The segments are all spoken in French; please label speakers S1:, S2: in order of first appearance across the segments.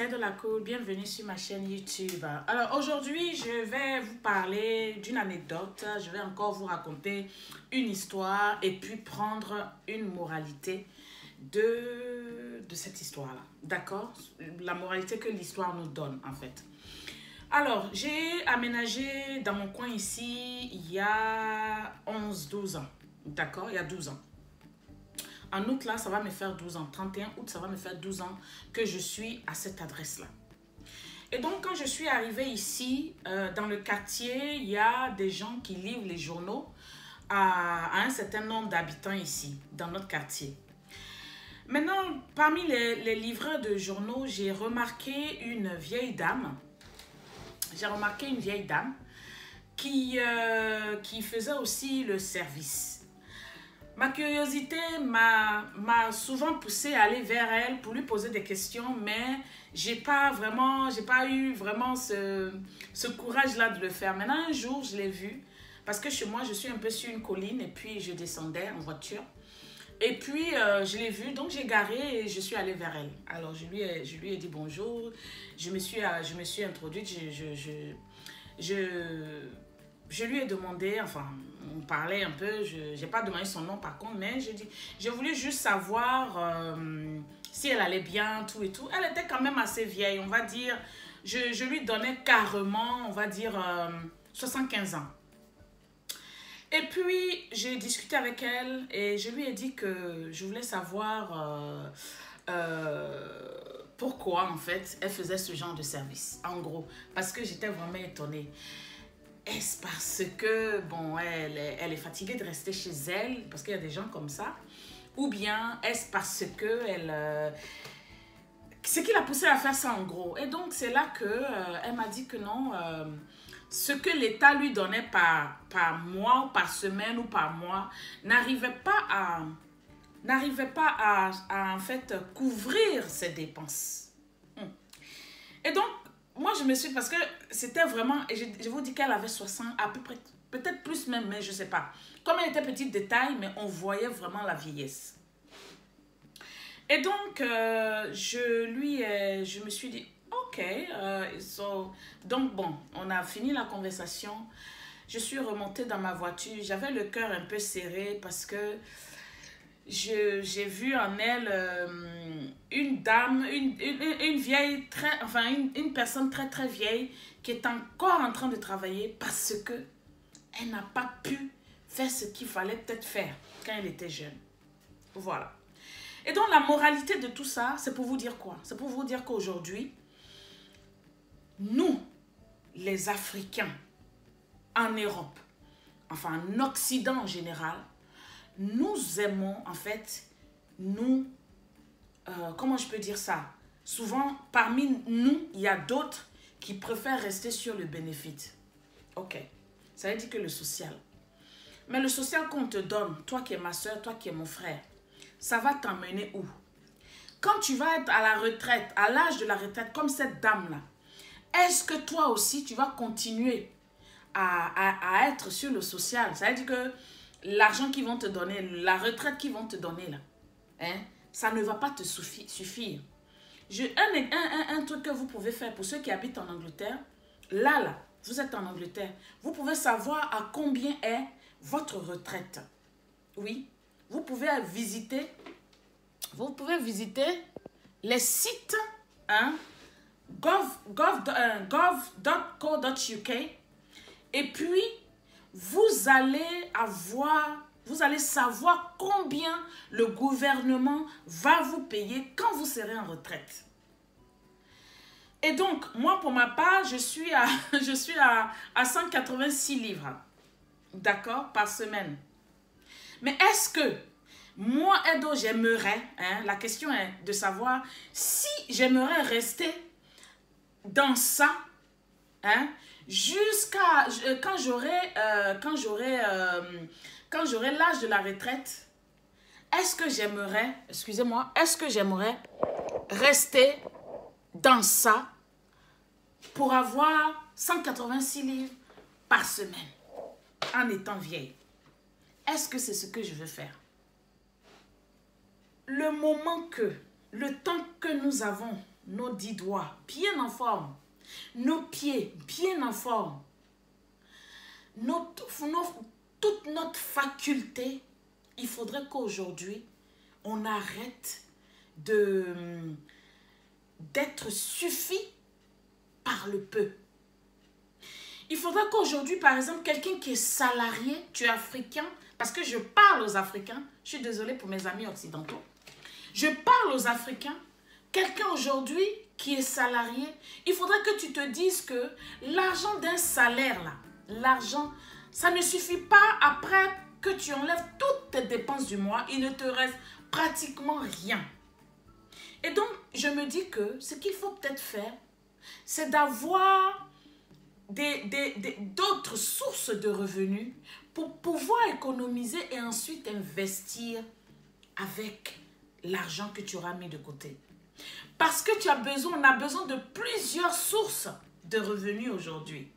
S1: c'est de la cool, bienvenue sur ma chaîne YouTube. Alors aujourd'hui, je vais vous parler d'une anecdote, je vais encore vous raconter une histoire et puis prendre une moralité de cette histoire-là. D'accord? La moralité que l'histoire nous donne en fait. Alors, j'ai aménagé dans mon coin ici il y a 11-12 ans. D'accord? Il y a 12 ans. En août, là, ça va me faire 12 ans. 31 août, ça va me faire 12 ans que je suis à cette adresse-là. Et donc, quand je suis arrivée ici, dans le quartier, il y a des gens qui livrent les journaux à un certain nombre d'habitants ici, dans notre quartier. Maintenant, parmi les livreurs de journaux, j'ai remarqué une vieille dame. J'ai remarqué une vieille dame qui faisait aussi le service. Ma curiosité m'a souvent poussée à aller vers elle pour lui poser des questions, mais j'ai pas eu vraiment ce courage-là de le faire. Maintenant, un jour, je l'ai vue, parce que chez moi, je suis un peu sur une colline, et puis je descendais en voiture. Et puis, je l'ai vue, donc j'ai garé et je suis allée vers elle. Alors, je lui ai dit bonjour, je me suis introduite, je lui ai demandé, enfin, on parlait un peu, je n'ai pas demandé son nom par contre, mais je voulais juste savoir si elle allait bien, tout et tout. Elle était quand même assez vieille, on va dire, je lui donnais carrément, on va dire, 75 ans. Et puis, j'ai discuté avec elle et je lui ai dit que je voulais savoir pourquoi, en fait, elle faisait ce genre de service, en gros, parce que j'étais vraiment étonnée. Est-ce parce que, bon, elle est fatiguée de rester chez elle, parce qu'il y a des gens comme ça, ou bien est-ce parce que ce qui l'a poussée à faire ça en gros. Et donc, c'est là qu'elle m'a dit que non, ce que l'État lui donnait par mois, ou par semaine, ou par mois, n'arrivait pas à en fait, couvrir ses dépenses. Et donc, moi, je me suis... Parce que c'était vraiment... Et je vous dis qu'elle avait 60, à peu près... Peut-être plus même, mais je ne sais pas. Comme elle était petite de taille, mais on voyait vraiment la vieillesse. Et donc, je me suis dit, OK. Donc, bon, on a fini la conversation. Je suis remontée dans ma voiture. J'avais le cœur un peu serré parce que j'ai vu en elle une dame, une vieille, une personne très très vieille qui est encore en train de travailler parce que elle n'a pas pu faire ce qu'il fallait peut-être faire quand elle était jeune. Voilà. Et donc la moralité de tout ça, c'est pour vous dire quoi? C'est pour vous dire qu'aujourd'hui, nous, les Africains, en Europe, enfin en Occident en général, nous aimons, en fait, comment je peux dire ça? Souvent, parmi nous, il y a d'autres qui préfèrent rester sur le bénéfice. Ok, ça veut dire que le social. Mais le social qu'on te donne, toi qui es ma soeur, toi qui es mon frère, ça va t'emmener où? Quand tu vas être à la retraite, à l'âge de la retraite, comme cette dame-là, est-ce que toi aussi, tu vas continuer à être sur le social? Ça veut dire que l'argent qu'ils vont te donner, la retraite qu'ils vont te donner là, hein, ça ne va pas te suffire. Un truc que vous pouvez faire pour ceux qui habitent en Angleterre, là, vous êtes en Angleterre, vous pouvez savoir à combien est votre retraite. Oui, vous pouvez visiter les sites hein, gov.co.uk et puis vous allez savoir combien le gouvernement va vous payer quand vous serez en retraite. Et donc, moi, pour ma part, je suis à 186 livres, d'accord, par semaine. Mais est-ce que moi, Edo, j'aimerais, hein, la question est de savoir si j'aimerais rester dans ça, hein, jusqu'à quand j'aurai l'âge de la retraite. Est-ce que j'aimerais, excusez-moi, est-ce que j'aimerais rester dans ça pour avoir 186 livres par semaine en étant vieille? Est-ce que c'est ce que je veux faire? Le temps que nous avons nos 10 doigts bien en forme, nos pieds bien en forme, toute notre faculté, il faudrait qu'aujourd'hui, on arrête d'être suffi par le peu. Il faudrait qu'aujourd'hui, par exemple, quelqu'un qui est salarié, tu es africain, parce que je parle aux Africains, je suis désolée pour mes amis occidentaux, je parle aux Africains, quelqu'un aujourd'hui qui est salarié, il faudrait que tu te dises que l'argent d'un salaire, là, l'argent, ça ne suffit pas après que tu enlèves toutes tes dépenses du mois, il ne te reste pratiquement rien. Et donc, je me dis que ce qu'il faut peut-être faire, c'est d'avoir d'autres sources de revenus pour pouvoir économiser et ensuite investir avec l'argent que tu auras mis de côté. Parce que on a besoin de plusieurs sources de revenus aujourd'hui.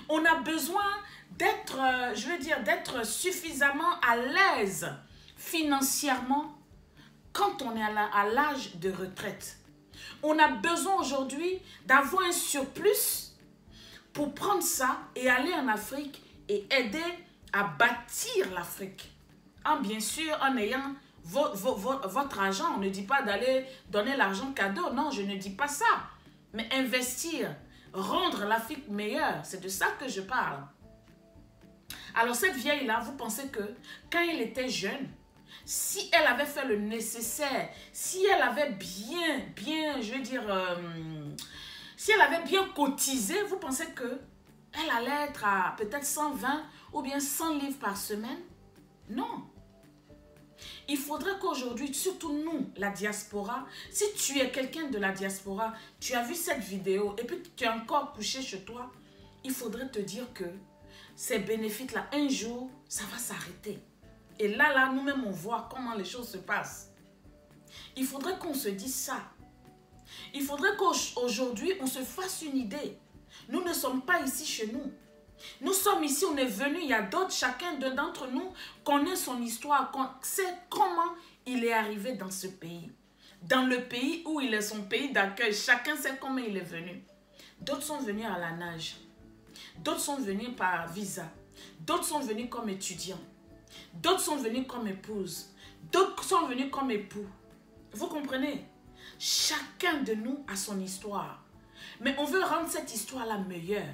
S1: On a besoin d'être suffisamment à l'aise financièrement quand on est à l'âge de retraite. On a besoin aujourd'hui d'avoir un surplus pour prendre ça et aller en Afrique et aider à bâtir l'Afrique. Bien sûr, en ayant votre argent, on ne dit pas d'aller donner l'argent cadeau. Non, je ne dis pas ça. Mais investir, rendre l'Afrique meilleure, c'est de ça que je parle. Alors cette vieille-là, vous pensez que quand elle était jeune, si elle avait fait le nécessaire, si elle avait si elle avait bien cotisé, vous pensez que elle allait être à peut-être 120 ou bien 100 livres par semaine? Non. Il faudrait qu'aujourd'hui, surtout nous, la diaspora, si tu es quelqu'un de la diaspora, tu as vu cette vidéo et puis tu es encore couché chez toi, il faudrait te dire que ces bénéfices-là, un jour, ça va s'arrêter. Et là, nous-mêmes, on voit comment les choses se passent. Il faudrait qu'on se dise ça. Il faudrait qu'aujourd'hui, on se fasse une idée. Nous ne sommes pas ici chez nous. Nous sommes ici, on est venus, il y a d'autres, chacun d'entre nous connaît son histoire, sait comment il est arrivé dans ce pays. Dans le pays où il est son pays d'accueil, chacun sait comment il est venu. D'autres sont venus à la nage. D'autres sont venus par visa. D'autres sont venus comme étudiants. D'autres sont venus comme épouses. D'autres sont venus comme époux. Vous comprenez? Chacun de nous a son histoire. Mais on veut rendre cette histoire-là meilleure.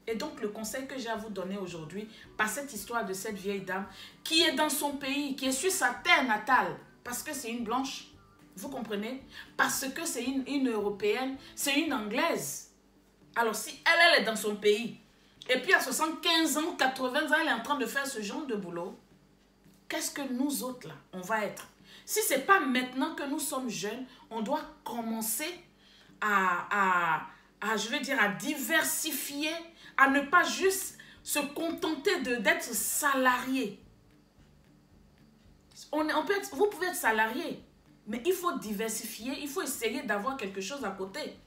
S1: Et donc, le conseil que j'ai à vous donner aujourd'hui, par cette histoire de cette vieille dame, qui est dans son pays, qui est sur sa terre natale, parce que c'est une blanche, vous comprenez? Parce que c'est une européenne, c'est une anglaise. Alors, si elle est dans son pays, et puis à 75 ans, 80 ans, elle est en train de faire ce genre de boulot, qu'est-ce que nous autres, là, on va être? Si ce n'est pas maintenant que nous sommes jeunes, on doit commencer à diversifier, à ne pas juste se contenter d'être salarié. Vous pouvez être salarié, mais il faut diversifier, il faut essayer d'avoir quelque chose à côté.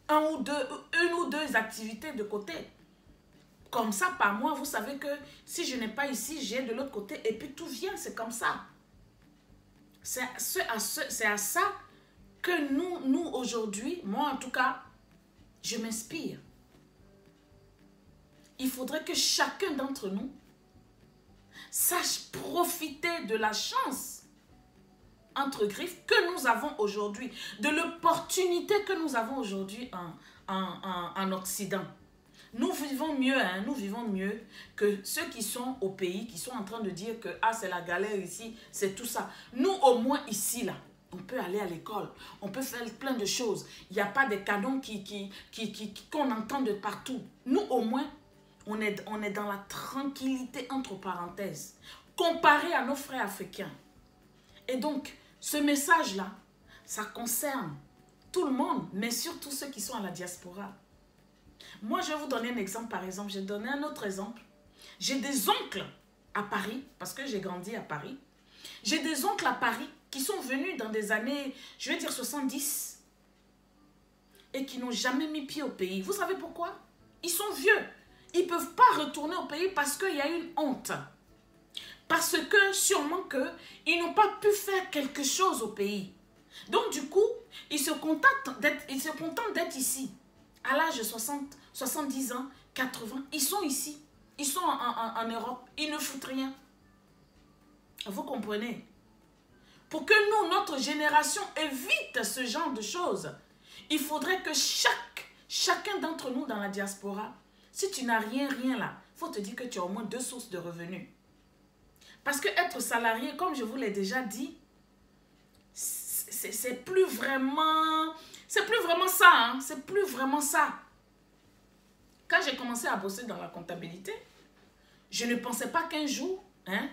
S1: Une ou deux activités de côté. Comme ça, par mois, vous savez que si je n'ai pas ici, j'ai de l'autre côté. Et puis tout vient, c'est comme ça. C'est à ça que nous aujourd'hui, moi en tout cas, je m'inspire. Il faudrait que chacun d'entre nous sache profiter de la chance, entre griffes, que nous avons aujourd'hui, de l'opportunité que nous avons aujourd'hui en Occident. Nous vivons mieux, hein, nous vivons mieux que ceux qui sont au pays, qui sont en train de dire que c'est la galère ici, c'est tout ça. Nous, au moins ici, là, on peut aller à l'école, on peut faire plein de choses. Il n'y a pas des canons qu'on entend de partout. Nous, au moins, on est dans la tranquillité, entre parenthèses, comparé à nos frères africains. Et donc, ce message-là, ça concerne tout le monde, mais surtout ceux qui sont à la diaspora. Moi, je vais vous donner un exemple, par exemple. Je vais donner un autre exemple. J'ai des oncles à Paris, parce que j'ai grandi à Paris. J'ai des oncles à Paris qui sont venus dans des années, je vais dire 70, et qui n'ont jamais mis pied au pays. Vous savez pourquoi? Ils sont vieux. Ils ne peuvent pas retourner au pays parce qu'il y a une honte. Parce que sûrement qu'ils n'ont pas pu faire quelque chose au pays. Donc du coup, Ils se contentent d'être ici. À l'âge de 60, 70 ans, 80, ils sont ici. Ils sont en Europe. Ils ne foutent rien. Vous comprenez? Pour que nous, notre génération, évite ce genre de choses, il faudrait que chacun d'entre nous dans la diaspora, si tu n'as rien là, il faut te dire que tu as au moins 2 sources de revenus. Parce que être salarié, comme je vous l'ai déjà dit, c'est plus vraiment ça, hein? C'est plus vraiment ça. Quand j'ai commencé à bosser dans la comptabilité, je ne pensais pas qu'un jour, hein,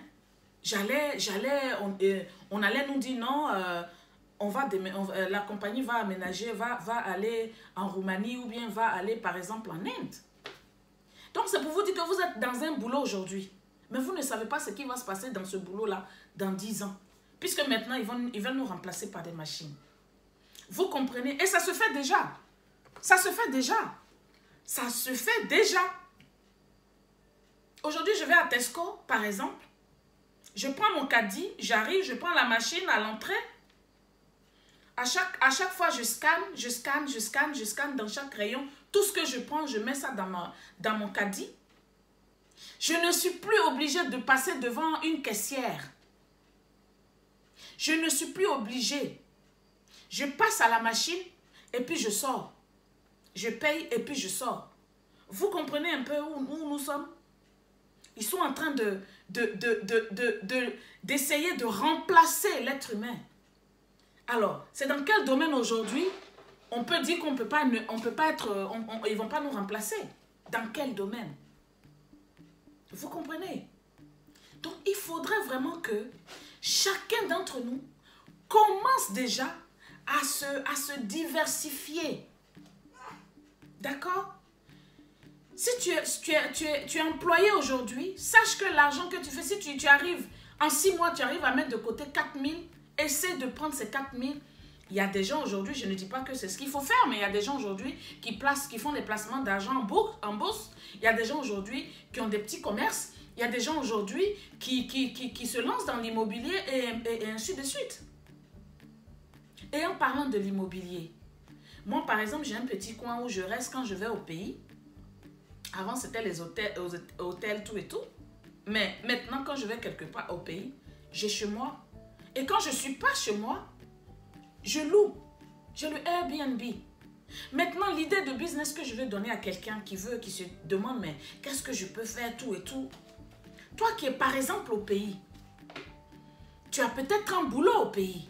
S1: on allait nous dire non, la compagnie va aménager, va aller en Roumanie ou bien va aller par exemple en Inde. Donc c'est pour vous dire que vous êtes dans un boulot aujourd'hui, mais vous ne savez pas ce qui va se passer dans ce boulot-là dans 10 ans. Puisque maintenant, ils veulent nous remplacer par des machines. Vous comprenez? Et ça se fait déjà. Ça se fait déjà. Ça se fait déjà. Aujourd'hui, je vais à Tesco, par exemple. Je prends mon caddie, j'arrive, je prends la machine à l'entrée. À chaque fois, je scanne dans chaque rayon. Tout ce que je prends, je mets ça dans mon caddie. Je ne suis plus obligée de passer devant une caissière. Je ne suis plus obligée. Je passe à la machine et puis je sors. Je paye et puis je sors. Vous comprenez un peu où nous sommes? Ils sont en train d'essayer de remplacer l'être humain. Alors, c'est dans quel domaine aujourd'hui on peut dire qu'on ne peut pas être, ils ne vont pas nous remplacer? Dans quel domaine? Vous comprenez? Donc, il faudrait vraiment que chacun d'entre nous commence déjà à se diversifier. D'accord? Si tu es employé aujourd'hui, sache que l'argent que tu fais, si tu arrives, en 6 mois, tu arrives à mettre de côté 4 000, essaie de prendre ces 4 000. Il y a des gens aujourd'hui, je ne dis pas que c'est ce qu'il faut faire, mais il y a des gens aujourd'hui qui font des placements d'argent en bourse. Il y a des gens aujourd'hui qui ont des petits commerces. Il y a des gens aujourd'hui qui se lancent dans l'immobilier et ainsi de suite. Et en parlant de l'immobilier, moi par exemple, j'ai un petit coin où je reste quand je vais au pays. Avant, c'était les hôtels, tout et tout. Mais maintenant, quand je vais quelque part au pays, j'ai chez moi. Et quand je ne suis pas chez moi, je loue. J'ai le Airbnb. Maintenant, l'idée de business que je vais donner à quelqu'un qui se demande, mais qu'est-ce que je peux faire, tout et tout. Toi qui es par exemple au pays, tu as peut-être un boulot au pays.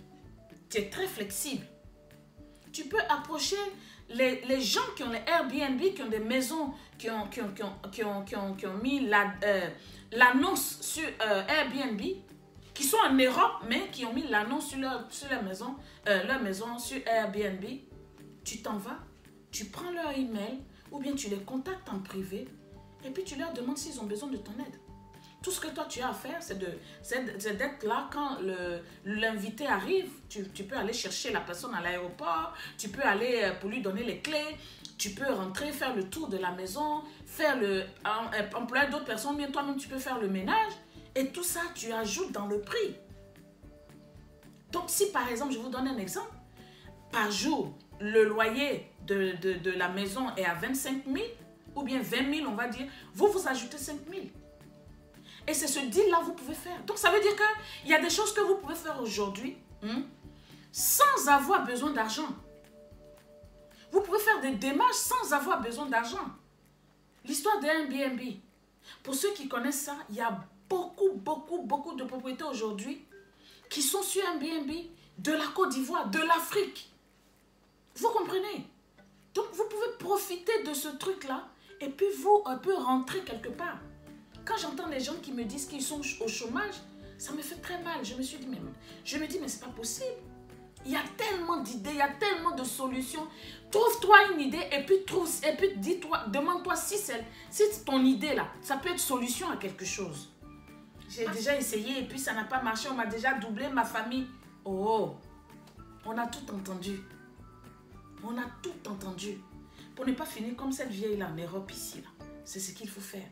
S1: Tu es très flexible. Tu peux approcher les gens qui ont les Airbnb, qui ont des maisons, qui ont mis l'annonce sur Airbnb, qui sont en Europe, mais qui ont mis l'annonce sur leur maison sur Airbnb. Tu t'en vas, tu prends leur email, ou bien tu les contactes en privé, et puis tu leur demandes s'ils ont besoin de ton aide. Tout ce que toi tu as à faire, c'est d'être là quand l'invité arrive. Tu peux aller chercher la personne à l'aéroport, tu peux aller pour lui donner les clés, tu peux rentrer, faire le tour de la maison, employer d'autres personnes, mais toi-même tu peux faire le ménage. Et tout ça, tu ajoutes dans le prix. Donc si par exemple, je vous donne un exemple, par jour, le loyer de la maison est à 25 000, ou bien 20 000, on va dire, vous ajoutez 5 000. Et c'est ce deal-là que vous pouvez faire. Donc, ça veut dire qu'il y a des choses que vous pouvez faire aujourd'hui sans avoir besoin d'argent. Vous pouvez faire des démarches sans avoir besoin d'argent. L'histoire de Airbnb. Pour ceux qui connaissent ça, il y a beaucoup de propriétés aujourd'hui qui sont sur Airbnb de la Côte d'Ivoire, de l'Afrique. Vous comprenez? Donc, vous pouvez profiter de ce truc-là et puis vous un peu rentrer quelque part. Quand j'entends les gens qui me disent qu'ils sont au chômage, ça me fait très mal. Je me dis, mais c'est pas possible. Il y a tellement d'idées, il y a tellement de solutions. Trouve-toi une idée et puis demande-toi si ton idée là, ça peut être solution à quelque chose. J'ai déjà essayé et puis ça n'a pas marché. On m'a déjà doublé ma famille. Oh, on a tout entendu. On a tout entendu. Pour ne pas finir comme cette vieille là en Europe ici là. C'est ce qu'il faut faire.